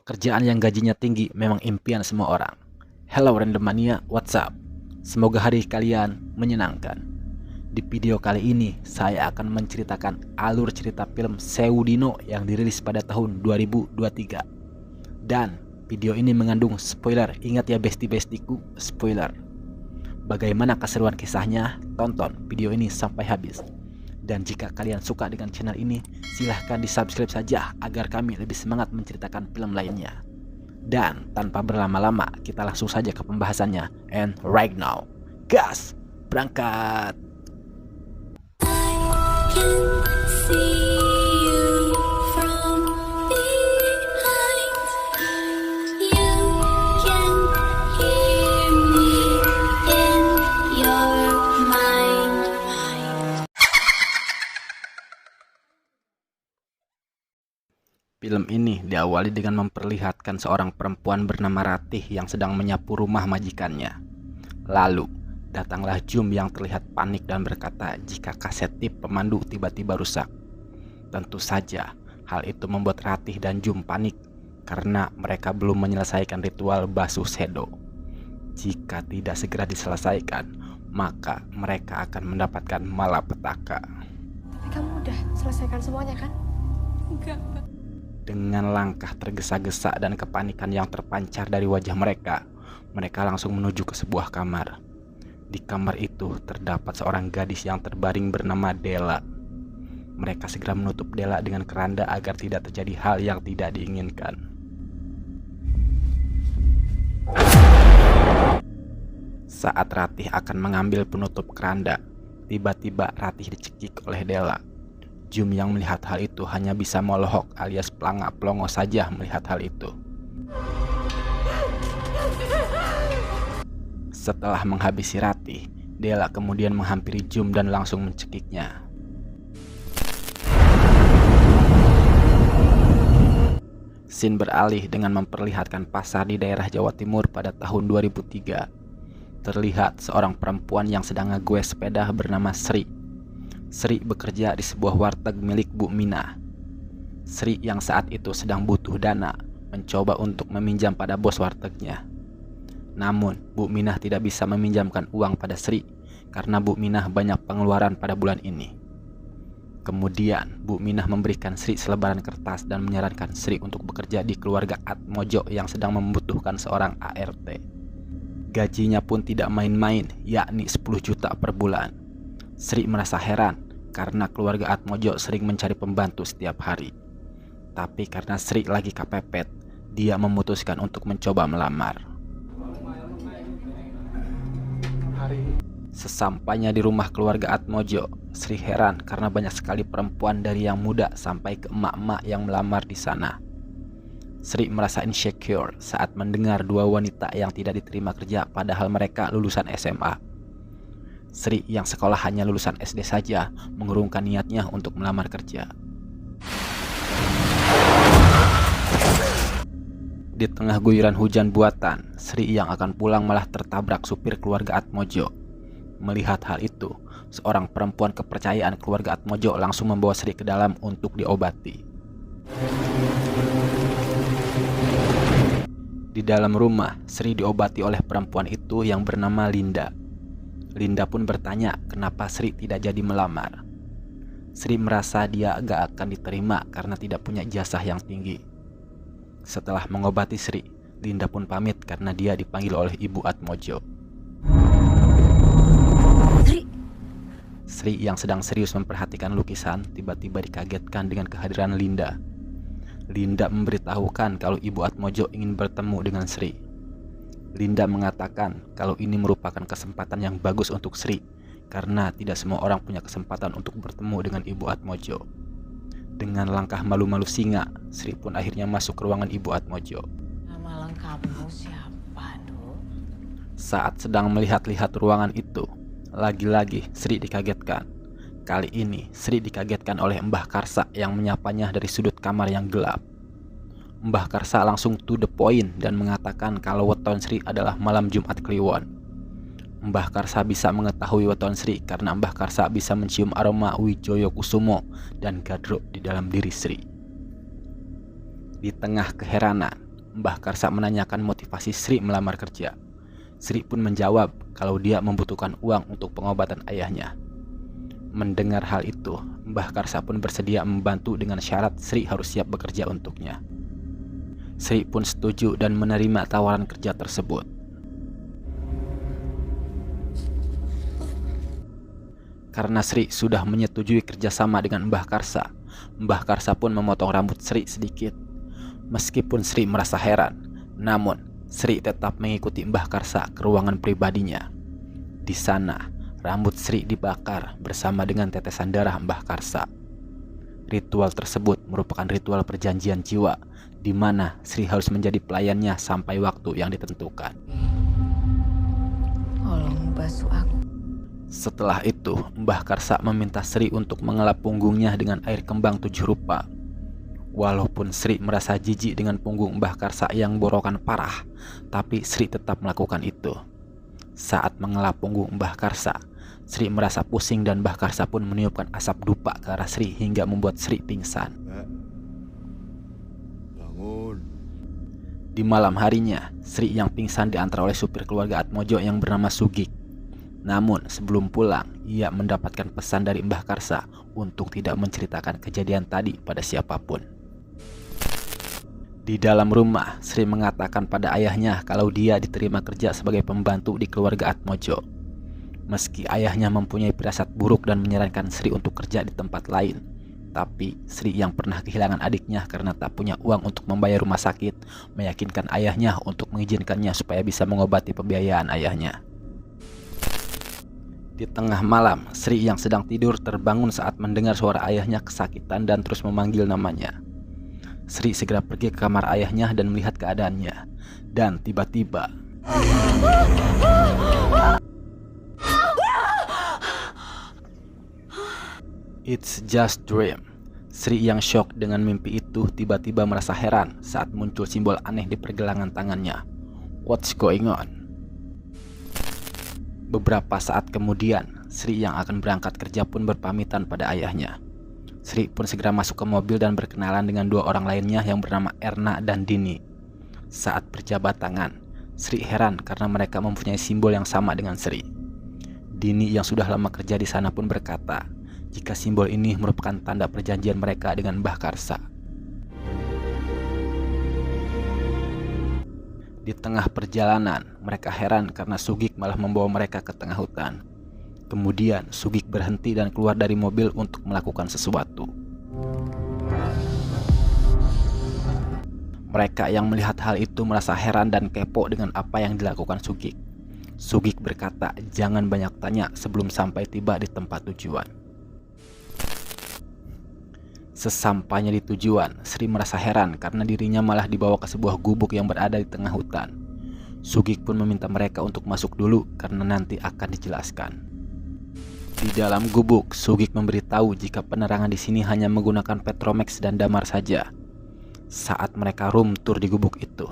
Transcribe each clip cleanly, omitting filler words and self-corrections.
Kerjaan yang gajinya tinggi memang impian semua orang. Hello Random Mania, what's up? Semoga hari kalian menyenangkan. Di video kali ini, saya akan menceritakan alur cerita film Sewu Dino yang dirilis pada tahun 2023. Dan video ini mengandung spoiler, ingat ya besti-bestiku, spoiler. Bagaimana keseruan kisahnya? Tonton video ini sampai habis. Dan jika kalian suka dengan channel ini, silahkan di subscribe saja agar kami lebih semangat menceritakan film lainnya. Dan tanpa berlama-lama, kita langsung saja ke pembahasannya. And right now, gas, berangkat! Film ini diawali dengan memperlihatkan seorang perempuan bernama Ratih yang sedang menyapu rumah majikannya. Lalu, datanglah Jum yang terlihat panik dan berkata jika kaset tip pemandu tiba-tiba rusak. Tentu saja, hal itu membuat Ratih dan Jum panik karena mereka belum menyelesaikan ritual basuh Shadow. Jika tidak segera diselesaikan, maka mereka akan mendapatkan malapetaka. Tapi kamu udah selesaikan semuanya kan? Enggak. Dengan langkah tergesa-gesa dan kepanikan yang terpancar dari wajah mereka, mereka langsung menuju ke sebuah kamar. Di kamar itu terdapat seorang gadis yang terbaring bernama Della. Mereka segera menutup Della dengan keranda agar tidak terjadi hal yang tidak diinginkan. Saat Ratih akan mengambil penutup keranda, tiba-tiba Ratih dicekik oleh Della. Jum yang melihat hal itu hanya bisa melohok alias pelangak-pelongo saja melihat hal itu. Setelah menghabisi Ratih, Della kemudian menghampiri Jum dan langsung mencekiknya. Scene beralih dengan memperlihatkan pasar di daerah Jawa Timur pada tahun 2003. Terlihat seorang perempuan yang sedang ngegue sepeda bernama Sri. Sri bekerja di sebuah warteg milik Bu Minah. Sri yang saat itu sedang butuh dana mencoba untuk meminjam pada bos wartegnya. Namun Bu Minah tidak bisa meminjamkan uang pada Sri karena Bu Minah banyak pengeluaran pada bulan ini. Kemudian Bu Minah memberikan Sri selebaran kertas dan menyarankan Sri untuk bekerja di keluarga Atmojo yang sedang membutuhkan seorang ART. Gajinya pun tidak main-main, yakni 10 juta per bulan. Sri merasa heran karena keluarga Atmojo sering mencari pembantu setiap hari. Tapi karena Sri lagi kepepet, dia memutuskan untuk mencoba melamar. Sesampainya di rumah keluarga Atmojo, Sri heran karena banyak sekali perempuan dari yang muda sampai ke emak-emak yang melamar di sana. Sri merasa insecure saat mendengar dua wanita yang tidak diterima kerja padahal mereka lulusan SMA. Sri yang sekolah hanya lulusan SD saja mengurungkan niatnya untuk melamar kerja. Di tengah guyuran hujan buatan, Sri yang akan pulang malah tertabrak supir keluarga Atmojo. Melihat hal itu, seorang perempuan kepercayaan keluarga Atmojo langsung membawa Sri ke dalam untuk diobati. Di dalam rumah, Sri diobati oleh perempuan itu yang bernama Linda. Linda pun bertanya kenapa Sri tidak jadi melamar. Sri merasa dia gak akan diterima karena tidak punya ijazah yang tinggi. Setelah mengobati Sri, Linda pun pamit karena dia dipanggil oleh Ibu Atmojo. Sri yang sedang serius memperhatikan lukisan tiba-tiba dikagetkan dengan kehadiran Linda. Linda memberitahukan kalau Ibu Atmojo ingin bertemu dengan Sri. Linda mengatakan kalau ini merupakan kesempatan yang bagus untuk Sri karena tidak semua orang punya kesempatan untuk bertemu dengan Ibu Atmojo. Dengan langkah malu-malu singa, Sri pun akhirnya masuk ke ruangan Ibu Atmojo. Nama lengkapmu siapa, Duk? Saat sedang melihat-lihat ruangan itu, lagi-lagi Sri dikagetkan. Kali ini Sri dikagetkan oleh Mbah Karsa yang menyapanya dari sudut kamar yang gelap. Mbah Karsa langsung to the point dan mengatakan kalau weton Sri adalah malam Jumat Kliwon. Mbah Karsa bisa mengetahui weton Sri karena Mbah Karsa bisa mencium aroma Wijoyo Kusumo dan Gadro di dalam diri Sri. Di tengah keheranan, Mbah Karsa menanyakan motivasi Sri melamar kerja. Sri pun menjawab kalau dia membutuhkan uang untuk pengobatan ayahnya. Mendengar hal itu, Mbah Karsa pun bersedia membantu dengan syarat Sri harus siap bekerja untuknya. Sri pun setuju dan menerima tawaran kerja tersebut. Karena Sri sudah menyetujui kerjasama dengan Mbah Karsa pun memotong rambut Sri sedikit. Meskipun Sri merasa heran, namun Sri tetap mengikuti Mbah Karsa ke ruangan pribadinya. Di sana, rambut Sri dibakar bersama dengan tetesan darah Mbah Karsa. Ritual tersebut merupakan ritual perjanjian jiwa, di mana Sri harus menjadi pelayannya sampai waktu yang ditentukan. Tolong basuh aku. Setelah itu, Mbah Karsa meminta Sri untuk mengelap punggungnya dengan air kembang 7 rupa. Walaupun Sri merasa jijik dengan punggung Mbah Karsa yang borokan parah, tapi Sri tetap melakukan itu. Saat mengelap punggung Mbah Karsa, Sri merasa pusing dan Mbah Karsa pun meniupkan asap dupa ke arah Sri hingga membuat Sri pingsan. Bangun. Di malam harinya, Sri yang pingsan diantar oleh supir keluarga Atmojo yang bernama Sugik. Namun sebelum pulang, ia mendapatkan pesan dari Mbah Karsa untuk tidak menceritakan kejadian tadi pada siapapun. Di dalam rumah, Sri mengatakan pada ayahnya kalau dia diterima kerja sebagai pembantu di keluarga Atmojo. Meski ayahnya mempunyai firasat buruk dan menyarankan Sri untuk kerja di tempat lain, tapi Sri yang pernah kehilangan adiknya karena tak punya uang untuk membayar rumah sakit, meyakinkan ayahnya untuk mengizinkannya supaya bisa mengobati pembiayaan ayahnya. Di tengah malam, Sri yang sedang tidur terbangun saat mendengar suara ayahnya kesakitan dan terus memanggil namanya. Sri segera pergi ke kamar ayahnya dan melihat keadaannya. Dan tiba-tiba, it's just dream. Sri yang shock dengan mimpi itu tiba-tiba merasa heran saat muncul simbol aneh di pergelangan tangannya. What's going on? Beberapa saat kemudian, Sri yang akan berangkat kerja pun berpamitan pada ayahnya. Sri pun segera masuk ke mobil dan berkenalan dengan 2 orang lainnya yang bernama Erna dan Dini. Saat berjabat tangan, Sri heran karena mereka mempunyai simbol yang sama dengan Sri. Dini yang sudah lama kerja di sana pun berkata, jika simbol ini merupakan tanda perjanjian mereka dengan Mbah Karsa. Di tengah perjalanan, mereka heran karena Sugik malah membawa mereka ke tengah hutan. Kemudian Sugik berhenti dan keluar dari mobil untuk melakukan sesuatu. Mereka yang melihat hal itu merasa heran dan kepo dengan apa yang dilakukan Sugik. Sugik berkata jangan banyak tanya sebelum sampai tiba di tempat tujuan. Sesampainya di tujuan, Sri merasa heran karena dirinya malah dibawa ke sebuah gubuk yang berada di tengah hutan. Sugik pun meminta mereka untuk masuk dulu karena nanti akan dijelaskan. Di dalam gubuk, Sugik memberitahu jika penerangan di sini hanya menggunakan petromax dan damar saja. Saat mereka room tour di gubuk itu,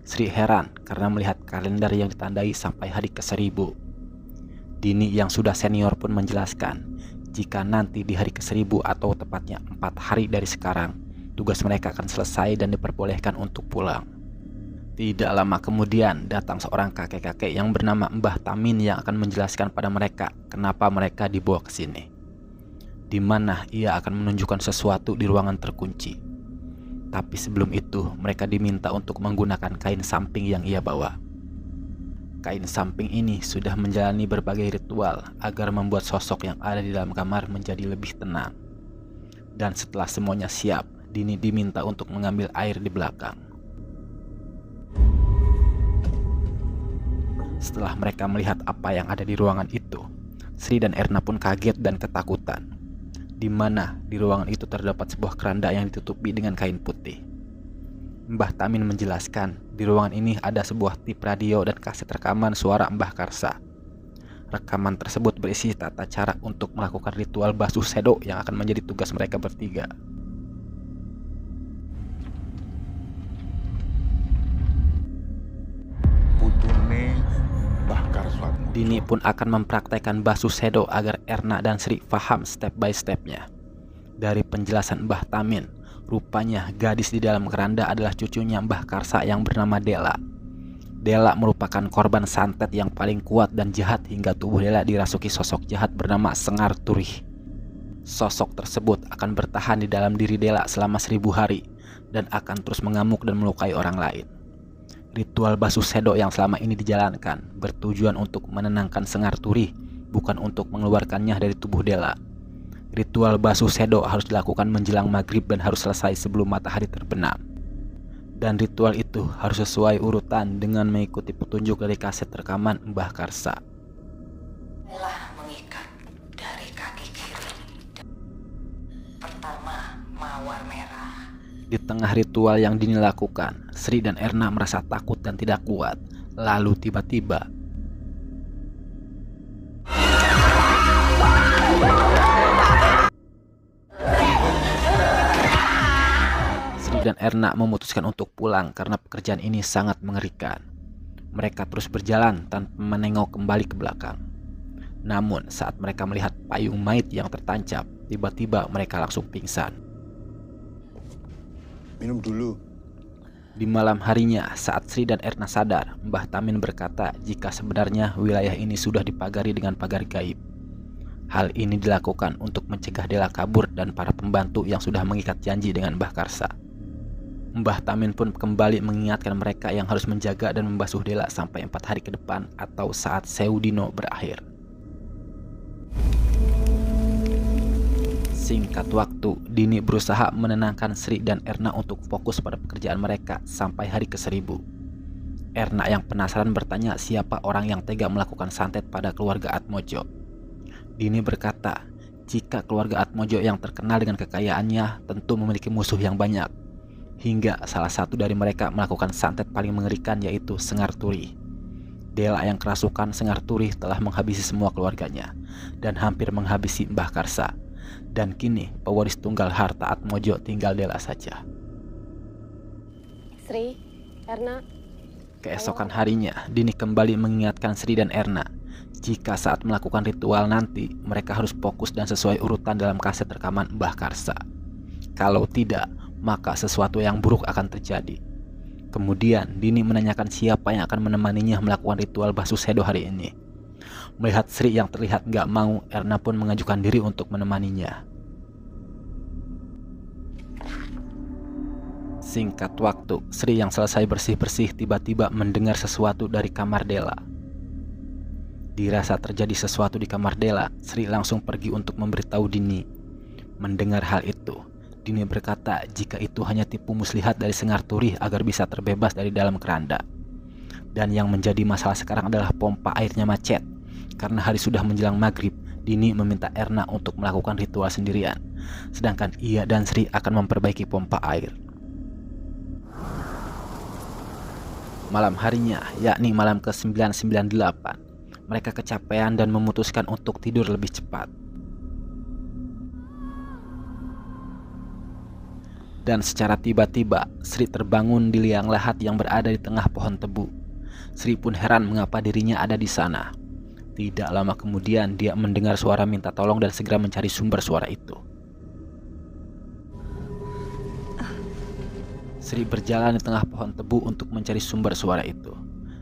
Sri heran karena melihat kalender yang ditandai sampai hari ke-1000. Dini yang sudah senior pun menjelaskan jika nanti di hari ke-1000 atau tepatnya 4 hari dari sekarang, tugas mereka akan selesai dan diperbolehkan untuk pulang. Tidak lama kemudian datang seorang kakek-kakek yang bernama Mbah Tamin yang akan menjelaskan pada mereka kenapa mereka dibawa ke sini. Di mana ia akan menunjukkan sesuatu di ruangan terkunci. Tapi sebelum itu mereka diminta untuk menggunakan kain samping yang ia bawa. Kain samping ini sudah menjalani berbagai ritual agar membuat sosok yang ada di dalam kamar menjadi lebih tenang. Dan setelah semuanya siap, Dini diminta untuk mengambil air di belakang. Setelah mereka melihat apa yang ada di ruangan itu, Sri dan Erna pun kaget dan ketakutan. Di mana di ruangan itu terdapat sebuah keranda yang ditutupi dengan kain putih. Mbah Tamin menjelaskan, di ruangan ini ada sebuah tip radio dan kaset rekaman suara Mbah Karsa. Rekaman tersebut berisi tata cara untuk melakukan ritual basuh sedo yang akan menjadi tugas mereka bertiga. Putune Mbah Karsa. Dini pun akan mempraktekkan basuh sedo agar Erna dan Sri paham step by stepnya. Dari penjelasan Mbah Tamin, Rupanya gadis di dalam keranda adalah cucunya Mbah Karsa yang bernama Dela. Dela merupakan korban santet yang paling kuat dan jahat hingga tubuh Dela dirasuki sosok jahat bernama Sengar Turih. Sosok tersebut akan bertahan di dalam diri Dela selama 1000 hari dan akan terus mengamuk dan melukai orang lain. Ritual basuh sedok yang selama ini dijalankan bertujuan untuk menenangkan Sengar Turih, bukan untuk mengeluarkannya dari tubuh Dela. Ritual basuh sedok harus dilakukan menjelang maghrib dan harus selesai sebelum matahari terbenam. Dan ritual itu harus sesuai urutan dengan mengikuti petunjuk dari kaset rekaman Mbah Karsa. Telah mengikat dari kaki kiri. Pertama, mawar merah. Di tengah ritual yang Dini lakukan, Sri dan Erna merasa takut dan tidak kuat. Lalu tiba-tiba Sri dan Erna memutuskan untuk pulang karena pekerjaan ini sangat mengerikan. Mereka terus berjalan tanpa menengok kembali ke belakang. Namun saat mereka melihat payung mayat yang tertancap, tiba-tiba mereka langsung pingsan. Minum dulu. Di malam harinya, saat Sri dan Erna sadar, Mbah Tamin berkata jika sebenarnya wilayah ini sudah dipagari dengan pagar gaib. Hal ini dilakukan untuk mencegah Dela kabur dan para pembantu yang sudah mengikat janji dengan Mbah Karsa. Mbah Tamin pun kembali mengingatkan mereka yang harus menjaga dan membasuh Dela sampai 4 hari ke depan atau saat Seudino berakhir. Singkat waktu, Dini berusaha menenangkan Sri dan Erna untuk fokus pada pekerjaan mereka sampai hari ke-1000. Erna yang penasaran bertanya siapa orang yang tega melakukan santet pada keluarga Atmojo. Dini berkata, jika keluarga Atmojo yang terkenal dengan kekayaannya tentu memiliki musuh yang banyak. Hingga salah satu dari mereka melakukan santet paling mengerikan, yaitu Sengar Turih. Dela yang kerasukan Sengar Turih telah menghabisi semua keluarganya dan hampir menghabisi Mbah Karsa. Dan kini pewaris tunggal harta Atmojo tinggal Dela saja. Sri, Erna, Keesokan harinya, Dini kembali mengingatkan Sri dan Erna jika saat melakukan ritual nanti mereka harus fokus dan sesuai urutan dalam kaset rekaman Mbah Karsa. Kalau tidak, maka sesuatu yang buruk akan terjadi. Kemudian Dini menanyakan siapa yang akan menemaninya melakukan ritual basuh sedo hari ini. Melihat Sri yang terlihat gak mau, Erna pun mengajukan diri untuk menemaninya. Singkat waktu, Sri yang selesai bersih-bersih tiba-tiba mendengar sesuatu dari kamar Dela. Dirasa terjadi sesuatu di kamar Dela, Sri langsung pergi untuk memberitahu Dini. Mendengar hal itu, Dini berkata jika itu hanya tipu muslihat dari Sengar Turih agar bisa terbebas dari dalam keranda. Dan yang menjadi masalah sekarang adalah pompa airnya macet. Karena hari sudah menjelang maghrib, Dini meminta Erna untuk melakukan ritual sendirian. Sedangkan ia dan Sri akan memperbaiki pompa air. Malam harinya, yakni malam ke-998, mereka kecapean dan memutuskan untuk tidur lebih cepat. Dan secara tiba-tiba, Sri terbangun di liang lahat yang berada di tengah pohon tebu. Sri pun heran mengapa dirinya ada di sana. Tidak lama kemudian dia mendengar suara minta tolong dan segera mencari sumber suara itu. Sri berjalan di tengah pohon tebu untuk mencari sumber suara itu.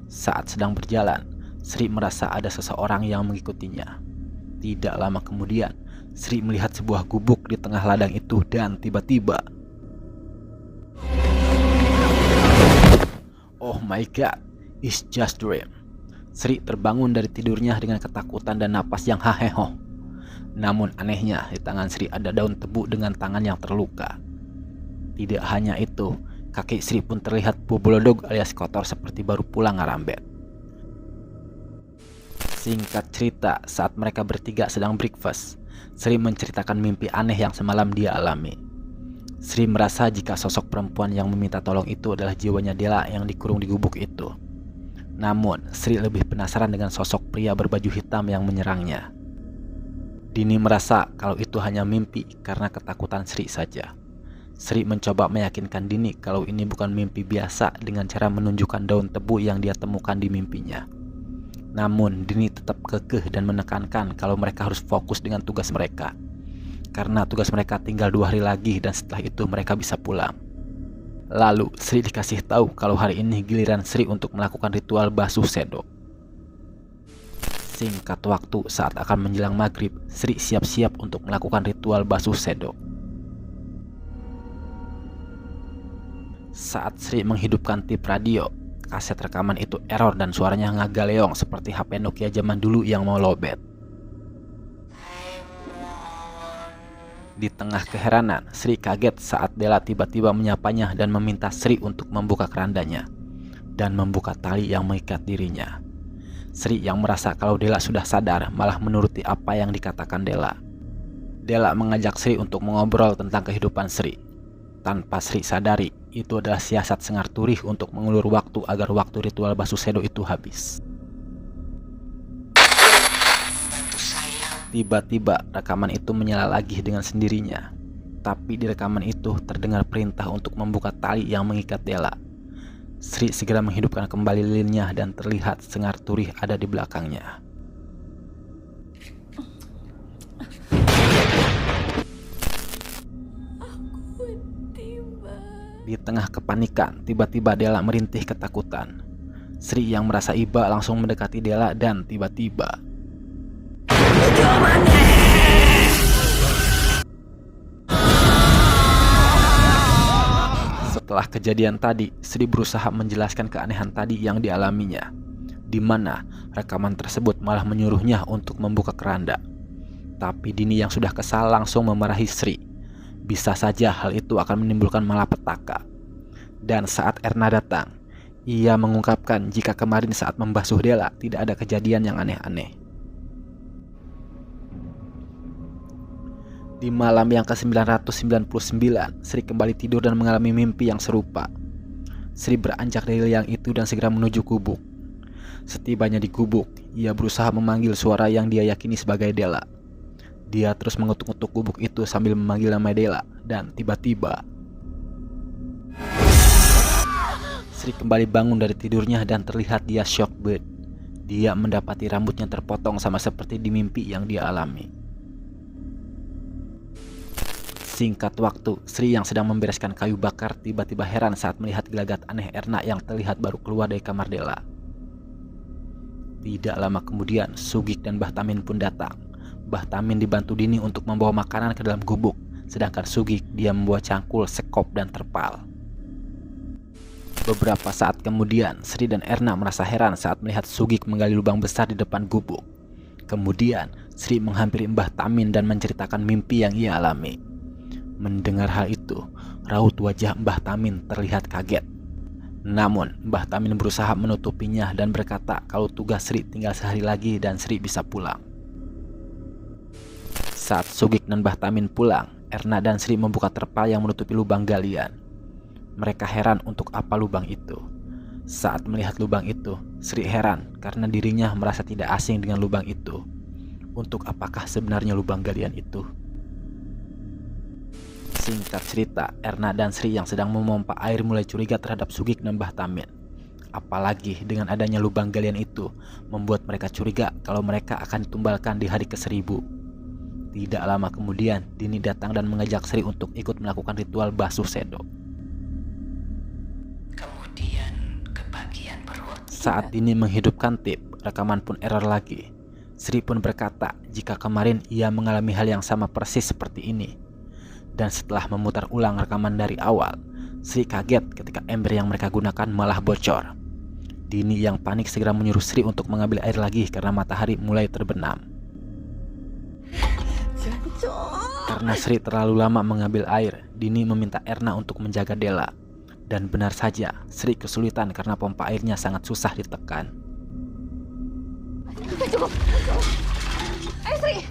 Saat sedang berjalan, Sri merasa ada seseorang yang mengikutinya. Tidak lama kemudian, Sri melihat sebuah gubuk di tengah ladang itu dan tiba-tiba, oh my god, it's just dream. Sri terbangun dari tidurnya dengan ketakutan dan napas yang haheho. Namun anehnya, di tangan Sri ada daun tebu dengan tangan yang terluka. Tidak hanya itu, kaki Sri pun terlihat bobolodog alias kotor seperti baru pulang ngarambet. Singkat cerita, saat mereka bertiga sedang breakfast, Sri menceritakan mimpi aneh yang semalam dia alami. Sri merasa jika sosok perempuan yang meminta tolong itu adalah jiwanya Dela yang dikurung di gubuk itu. Namun, Sri lebih penasaran dengan sosok pria berbaju hitam yang menyerangnya. Dini merasa kalau itu hanya mimpi karena ketakutan Sri saja. Sri mencoba meyakinkan Dini kalau ini bukan mimpi biasa dengan cara menunjukkan daun tebu yang dia temukan di mimpinya. Namun, Dini tetap kekeh dan menekankan kalau mereka harus fokus dengan tugas mereka. karena tugas mereka tinggal 2 hari lagi dan setelah itu mereka bisa pulang. Lalu Sri dikasih tahu kalau hari ini giliran Sri untuk melakukan ritual basuh sedok. Singkat waktu, saat akan menjelang maghrib, Sri siap-siap untuk melakukan ritual basuh sedok. Saat Sri menghidupkan tip radio, kaset rekaman itu error dan suaranya ngagaleong seperti HP Nokia zaman dulu yang mau lowbat. Di tengah keheranan, Sri kaget saat Della tiba-tiba menyapanya dan meminta Sri untuk membuka kerandanya dan membuka tali yang mengikat dirinya. Sri yang merasa kalau Della sudah sadar malah menuruti apa yang dikatakan Della. Della mengajak Sri untuk mengobrol tentang kehidupan Sri. Tanpa Sri sadari, itu adalah siasat Sengar Turih untuk mengulur waktu agar waktu ritual basuh sedok itu habis. Tiba-tiba rekaman itu menyala lagi dengan sendirinya. Tapi di rekaman itu terdengar perintah untuk membuka tali yang mengikat Della. Sri segera menghidupkan kembali lilinnya dan terlihat Sengar Turih ada di belakangnya. Di tengah kepanikan, tiba-tiba Della merintih ketakutan. Sri yang merasa iba langsung mendekati Della dan tiba-tiba setelah kejadian tadi, Sri berusaha menjelaskan keanehan tadi yang dialaminya, di mana rekaman tersebut malah menyuruhnya untuk membuka keranda. Tapi Dini yang sudah kesal langsung memarahi Sri. Bisa saja hal itu akan menimbulkan malapetaka. Dan saat Erna datang, ia mengungkapkan jika kemarin saat membasuh Della tidak ada kejadian yang aneh-aneh. Di malam yang ke-999, Sri kembali tidur dan mengalami mimpi yang serupa. Sri beranjak dari liang itu dan segera menuju gubuk. Setibanya di gubuk, ia berusaha memanggil suara yang dia yakini sebagai Della. Dia terus mengutuk-utuk gubuk itu sambil memanggil nama Della, dan tiba-tiba Sri kembali bangun dari tidurnya dan terlihat dia shock banget. Dia mendapati rambutnya terpotong sama seperti di mimpi yang dia alami. Singkat waktu, Sri yang sedang membereskan kayu bakar tiba-tiba heran saat melihat gelagat aneh Erna yang terlihat baru keluar dari kamar Della. Tidak lama kemudian, Sugik dan Mbah Tamin pun datang. Mbah Tamin dibantu Dini untuk membawa makanan ke dalam gubuk, sedangkan Sugik dia membawa cangkul, sekop, dan terpal. Beberapa saat kemudian, Sri dan Erna merasa heran saat melihat Sugik menggali lubang besar di depan gubuk. Kemudian, Sri menghampiri Mbah Tamin dan menceritakan mimpi yang ia alami. Mendengar hal itu, raut wajah Mbah Tamin terlihat kaget. Namun, Mbah Tamin berusaha menutupinya dan berkata kalau tugas Sri tinggal sehari lagi dan Sri bisa pulang. Saat Sugik dan Mbah Tamin pulang, Erna dan Sri membuka terpal yang menutupi lubang galian. Mereka heran untuk apa lubang itu. Saat melihat lubang itu, Sri heran karena dirinya merasa tidak asing dengan lubang itu. Untuk apakah sebenarnya lubang galian itu? Singkat cerita, Erna dan Sri yang sedang memompa air mulai curiga terhadap Sugik dan Mbah Tamin. Apalagi dengan adanya lubang galian itu, membuat mereka curiga kalau mereka akan ditumbalkan di hari ke-1000. Tidak lama kemudian, Dini datang dan mengajak Sri untuk ikut melakukan ritual basuh sedok. Kemudian ke bagian perut. Saat Dini menghidupkan tip, rekaman pun error lagi. Sri pun berkata jika kemarin ia mengalami hal yang sama persis seperti ini. Dan setelah memutar ulang rekaman dari awal, Sri kaget ketika ember yang mereka gunakan malah bocor. Dini yang panik segera menyuruh Sri untuk mengambil air lagi karena matahari mulai terbenam. Karena Sri terlalu lama mengambil air, Dini meminta Erna untuk menjaga Della. Dan benar saja, Sri kesulitan karena pompa airnya sangat susah ditekan.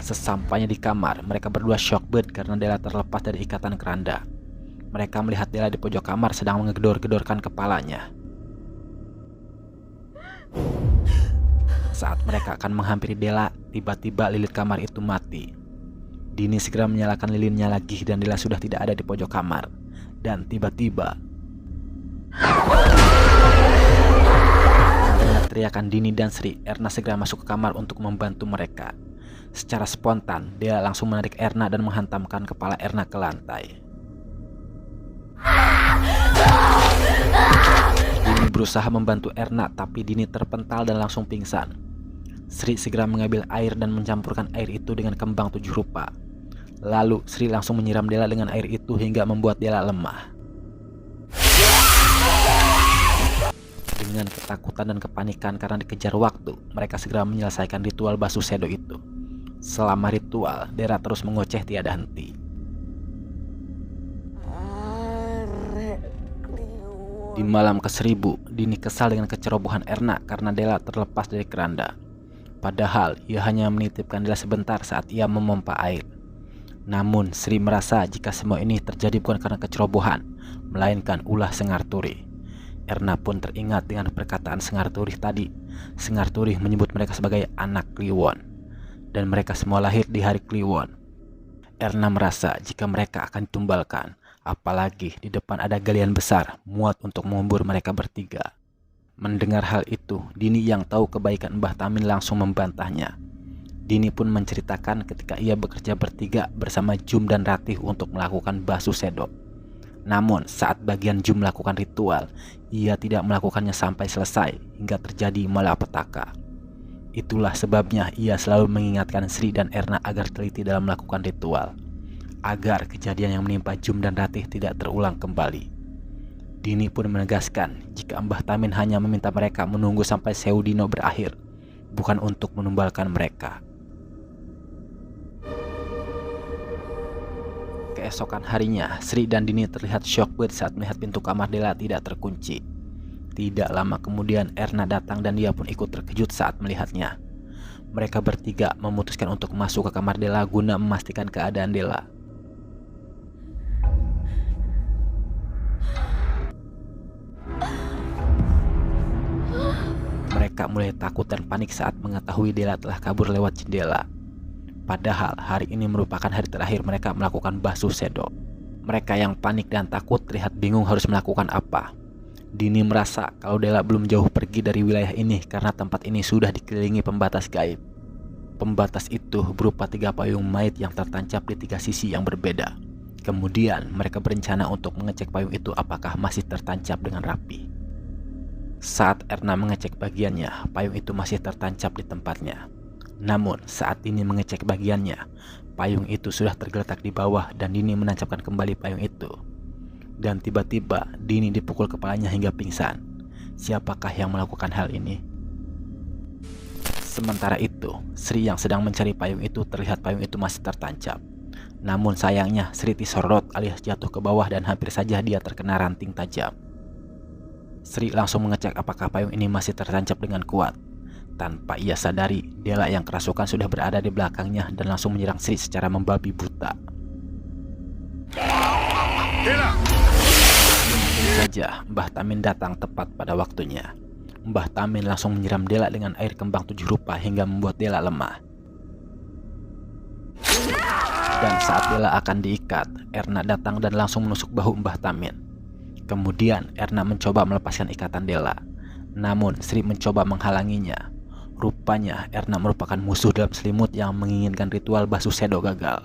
Sesampainya di kamar, mereka berdua shock banget karena Della terlepas dari ikatan keranda. Mereka melihat Della di pojok kamar sedang mengedor-gedorkan kepalanya. Saat mereka akan menghampiri Della, tiba-tiba lilin kamar itu mati. Dini segera menyalakan lilinnya lagi dan Della sudah tidak ada di pojok kamar. Dan tiba-tiba mendengar teriakan Dini dan Sri, Erna segera masuk ke kamar untuk membantu mereka. Secara spontan, Dela langsung menarik Erna dan menghantamkan kepala Erna ke lantai. Dini berusaha membantu Erna, tapi Dini terpental dan langsung pingsan. Sri segera mengambil air dan mencampurkan air itu dengan kembang 7 rupa. Lalu Sri langsung menyiram Dela dengan air itu hingga membuat Dela lemah. Dengan ketakutan dan kepanikan karena dikejar waktu, mereka segera menyelesaikan ritual basuh shadow itu. Selama ritual, Dela terus mengoceh tiada henti. Di malam ke-1000, Dini kesal dengan kecerobohan Erna karena Dela terlepas dari keranda. Padahal ia hanya menitipkan Dela sebentar saat ia memompa air. Namun Sri merasa jika semua ini terjadi bukan karena kecerobohan, melainkan ulah Sengarturi. Erna pun teringat dengan perkataan Sengarturi tadi. Sengarturi menyebut mereka sebagai anak Kliwon, dan mereka semua lahir di hari Kliwon. Erna merasa jika mereka akan ditumbalkan, apalagi di depan ada galian besar muat untuk mengubur mereka bertiga. Mendengar hal itu, Dini yang tahu kebaikan Mbah Tamin langsung membantahnya. Dini pun menceritakan ketika ia bekerja bertiga bersama Jum dan Ratih untuk melakukan basuh shadow. Namun saat bagian Jum melakukan ritual, ia tidak melakukannya sampai selesai hingga terjadi malapetaka. Itulah sebabnya ia selalu mengingatkan Sri dan Erna agar teliti dalam melakukan ritual, agar kejadian yang menimpa Jum dan Ratih tidak terulang kembali. Dini pun menegaskan jika Mbah Tamin hanya meminta mereka menunggu sampai Seudino berakhir, bukan untuk menumbalkan mereka. Keesokan harinya, Sri dan Dini terlihat syok saat melihat pintu kamar Dela tidak terkunci. Tidak lama kemudian Erna datang dan dia pun ikut terkejut saat melihatnya. Mereka bertiga memutuskan untuk masuk ke kamar Dela guna memastikan keadaan Dela. Mereka mulai takut dan panik saat mengetahui Dela telah kabur lewat jendela. Padahal hari ini merupakan hari terakhir mereka melakukan basuh shadow. Mereka yang panik dan takut terlihat bingung harus melakukan apa. Dini merasa kalau Dela belum jauh pergi dari wilayah ini karena tempat ini sudah dikelilingi pembatas gaib. Pembatas itu berupa 3 payung mayat yang tertancap di 3 sisi yang berbeda. Kemudian mereka berencana untuk mengecek payung itu apakah masih tertancap dengan rapi. Saat Erna mengecek bagiannya, payung itu masih tertancap di tempatnya. Namun saat Dini mengecek bagiannya, payung itu sudah tergeletak di bawah dan Dini menancapkan kembali payung itu. Dan tiba-tiba Dini dipukul kepalanya hingga pingsan. Siapakah yang melakukan hal ini? Sementara itu, Sri yang sedang mencari payung itu terlihat payung itu masih tertancap. Namun sayangnya Sri disorot alias jatuh ke bawah dan hampir saja dia terkena ranting tajam. Sri langsung mengecek apakah payung ini masih tertancap dengan kuat. Tanpa ia sadari, Dela yang kerasukan sudah berada di belakangnya dan langsung menyerang Sri secara membabi buta. Tentu saja Mbah Tamin datang tepat pada waktunya. Mbah Tamin langsung menyiram Dela dengan air kembang 7 rupa hingga membuat Dela lemah. Dan saat Dela akan diikat, Erna datang dan langsung menusuk bahu Mbah Tamin. Kemudian Erna mencoba melepaskan ikatan Dela. Namun Sri mencoba menghalanginya. Rupanya Erna merupakan musuh dalam selimut yang menginginkan ritual basuh shadow gagal.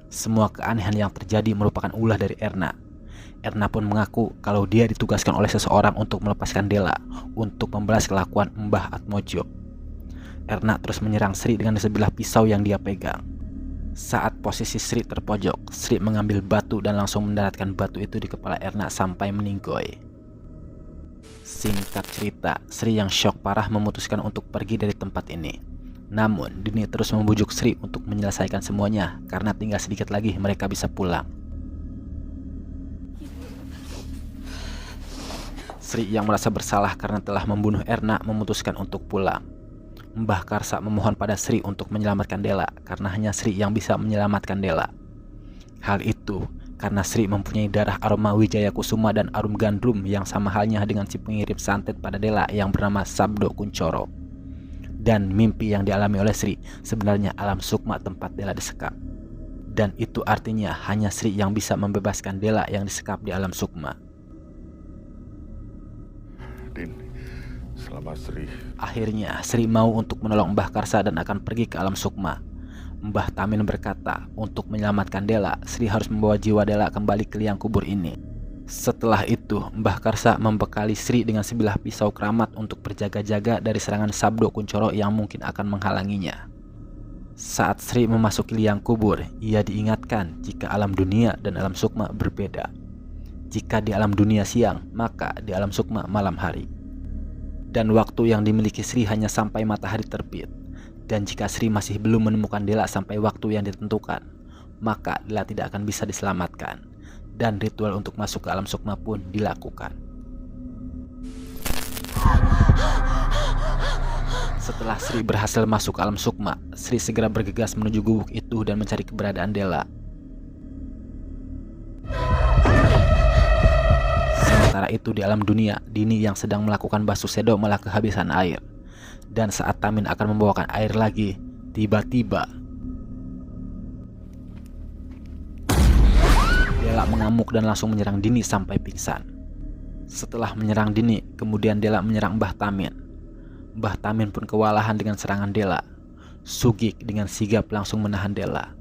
Semua keanehan yang terjadi merupakan ulah dari Erna. Erna pun mengaku kalau dia ditugaskan oleh seseorang untuk melepaskan Dela untuk membalas kelakuan Mbah Atmojo. Erna terus menyerang Sri dengan sebilah pisau yang dia pegang. Saat posisi Sri terpojok, Sri mengambil batu dan langsung mendaratkan batu itu di kepala Erna sampai meninggoy. Singkat cerita, Sri yang syok parah memutuskan untuk pergi dari tempat ini. Namun, Dini terus membujuk Sri untuk menyelesaikan semuanya karena tinggal sedikit lagi mereka bisa pulang. Sri yang merasa bersalah karena telah membunuh Erna memutuskan untuk pulang. Mbah Karsa memohon pada Sri untuk menyelamatkan Dela karena hanya Sri yang bisa menyelamatkan Dela. Hal itu karena Sri mempunyai darah aroma Wijaya Kusuma dan arum gandrum yang sama halnya dengan si pengirim santet pada Dela yang bernama Sabdo Kuncoro. Dan mimpi yang dialami oleh Sri sebenarnya alam sukma tempat Dela disekap. Dan itu artinya hanya Sri yang bisa membebaskan Dela yang disekap di alam sukma. Din, selama Sri. Akhirnya Sri mau untuk menolong Mbah Karsa dan akan pergi ke alam sukma. Mbah Tamin berkata, untuk menyelamatkan Dela, Sri harus membawa jiwa Dela kembali ke liang kubur ini. Setelah itu, Mbah Karsa membekali Sri dengan sebilah pisau keramat untuk berjaga-jaga dari serangan Sabdo Kuncoro yang mungkin akan menghalanginya. Saat Sri memasuki liang kubur, ia diingatkan jika alam dunia dan alam sukma berbeda. Jika di alam dunia siang, maka di alam sukma malam hari. Dan waktu yang dimiliki Sri hanya sampai matahari terbit. Dan jika Sri masih belum menemukan Dela sampai waktu yang ditentukan, maka Dela tidak akan bisa diselamatkan. Dan ritual untuk masuk ke alam sukma pun dilakukan. Setelah Sri berhasil masuk ke alam sukma, Sri segera bergegas menuju gubuk itu dan mencari keberadaan Dela. Sementara itu di alam dunia, Dini yang sedang melakukan basuh sedo malah kehabisan air. Dan saat Tamin akan membawakan air lagi, tiba-tiba Dela mengamuk dan langsung menyerang Dini sampai pingsan. Setelah menyerang Dini, kemudian Dela menyerang Mbah Tamin. Mbah Tamin pun kewalahan dengan serangan Dela. Sugik dengan sigap langsung menahan Dela.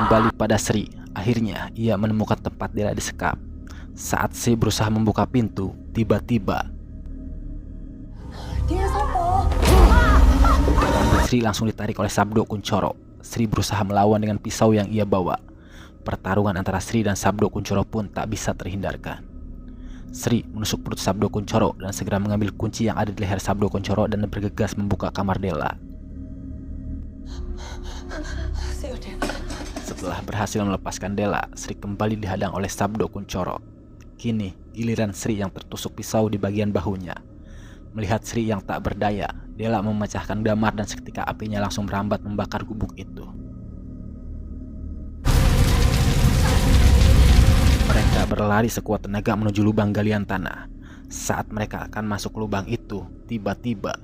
Kembali pada Sri, akhirnya ia menemukan tempat Dela disekap. Saat Sri berusaha membuka pintu, tiba-tiba rambut Sri langsung ditarik oleh Sabdo Kuncoro. Sri berusaha melawan dengan pisau yang ia bawa. Pertarungan antara Sri dan Sabdo Kuncoro pun tak bisa terhindarkan. Sri menusuk perut Sabdo Kuncoro dan segera mengambil kunci yang ada di leher Sabdo Kuncoro dan bergegas membuka kamar Dela. Setelah berhasil melepaskan Dela, Sri kembali dihadang oleh Sabdo Kuncoro. Kini giliran Sri yang tertusuk pisau di bagian bahunya. Melihat Sri yang tak berdaya, Dela memecahkan damar dan seketika apinya langsung merambat membakar gubuk itu. Mereka berlari sekuat tenaga menuju lubang galian tanah. Saat mereka akan masuk lubang itu, tiba-tiba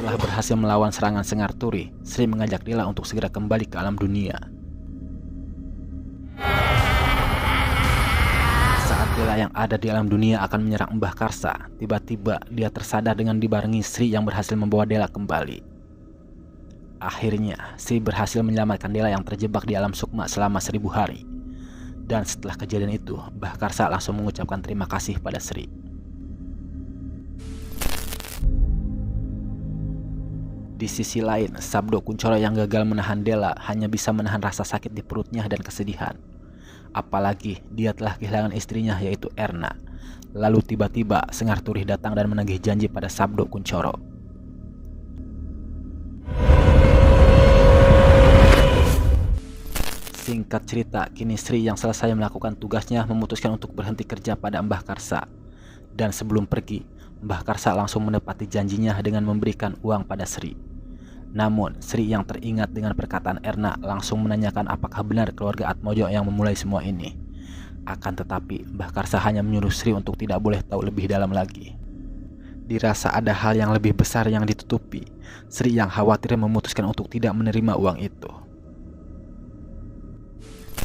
setelah berhasil melawan serangan Sengar Turi, Sri mengajak Dela untuk segera kembali ke alam dunia. Saat Dela yang ada di alam dunia akan menyerang Mbah Karsa, tiba-tiba dia tersadar dengan dibarengi Sri yang berhasil membawa Dela kembali. Akhirnya, Sri berhasil menyelamatkan Dela yang terjebak di alam sukma selama 1000 hari. Dan setelah kejadian itu, Mbah Karsa langsung mengucapkan terima kasih pada Sri. Di sisi lain, Sabdo Kuncoro yang gagal menahan Dela hanya bisa menahan rasa sakit di perutnya dan kesedihan. Apalagi dia telah kehilangan istrinya yaitu Erna. Lalu tiba-tiba Sengar Turi datang dan menagih janji pada Sabdo Kuncoro. Singkat cerita, kini Sri yang selesai melakukan tugasnya memutuskan untuk berhenti kerja pada Mbah Karsa. Dan sebelum pergi, Mbah Karsa langsung menepati janjinya dengan memberikan uang pada Sri. Namun, Sri yang teringat dengan perkataan Erna langsung menanyakan apakah benar keluarga Atmojo yang memulai semua ini. Akan tetapi, Mbah Karsa hanya menyuruh Sri untuk tidak boleh tahu lebih dalam lagi. Dirasa ada hal yang lebih besar yang ditutupi, Sri yang khawatir memutuskan untuk tidak menerima uang itu.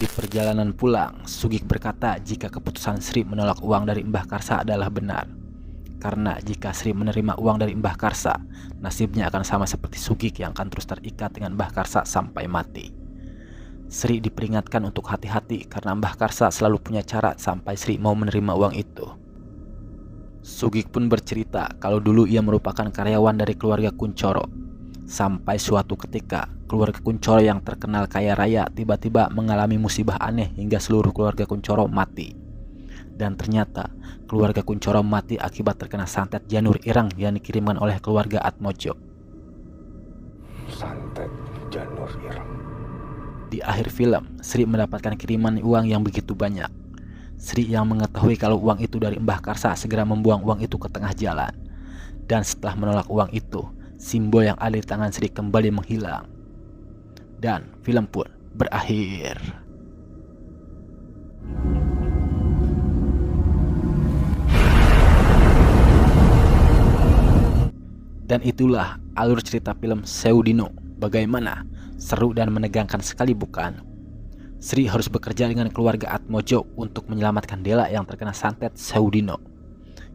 Di perjalanan pulang, Sugik berkata jika keputusan Sri menolak uang dari Mbah Karsa adalah benar. Karena jika Sri menerima uang dari Mbah Karsa, nasibnya akan sama seperti Sugik yang akan terus terikat dengan Mbah Karsa sampai mati. Sri diperingatkan untuk hati-hati karena Mbah Karsa selalu punya cara sampai Sri mau menerima uang itu. Sugik pun bercerita kalau dulu ia merupakan karyawan dari keluarga Kuncoro. Sampai suatu ketika, keluarga Kuncoro yang terkenal kaya raya tiba-tiba mengalami musibah aneh hingga seluruh keluarga Kuncoro mati. Dan ternyata, keluarga Kuncoro mati akibat terkena santet janur ireng yang dikirimkan oleh keluarga Atmojo. Santet janur ireng. Di akhir film, Sri mendapatkan kiriman uang yang begitu banyak. Sri yang mengetahui kalau uang itu dari Mbah Karsa segera membuang uang itu ke tengah jalan. Dan setelah menolak uang itu, simbol yang ada di tangan Sri kembali menghilang. Dan film pun berakhir. Dan itulah alur cerita film Seudino Bagaimana? Seru dan menegangkan sekali bukan? Sri harus bekerja dengan keluarga Atmojo untuk menyelamatkan Dela yang terkena santet Saudino.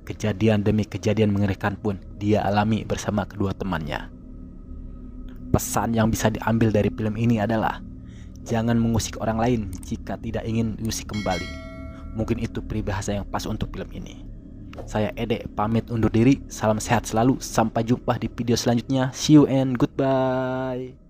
Kejadian demi kejadian mengerikan pun dia alami bersama kedua temannya. Pesan yang bisa diambil dari film ini adalah jangan mengusik orang lain jika tidak ingin diusik kembali. Mungkin itu peribahasa yang pas untuk film ini. Saya Ede pamit undur diri. Salam sehat selalu. Sampai jumpa di video selanjutnya. See you and goodbye.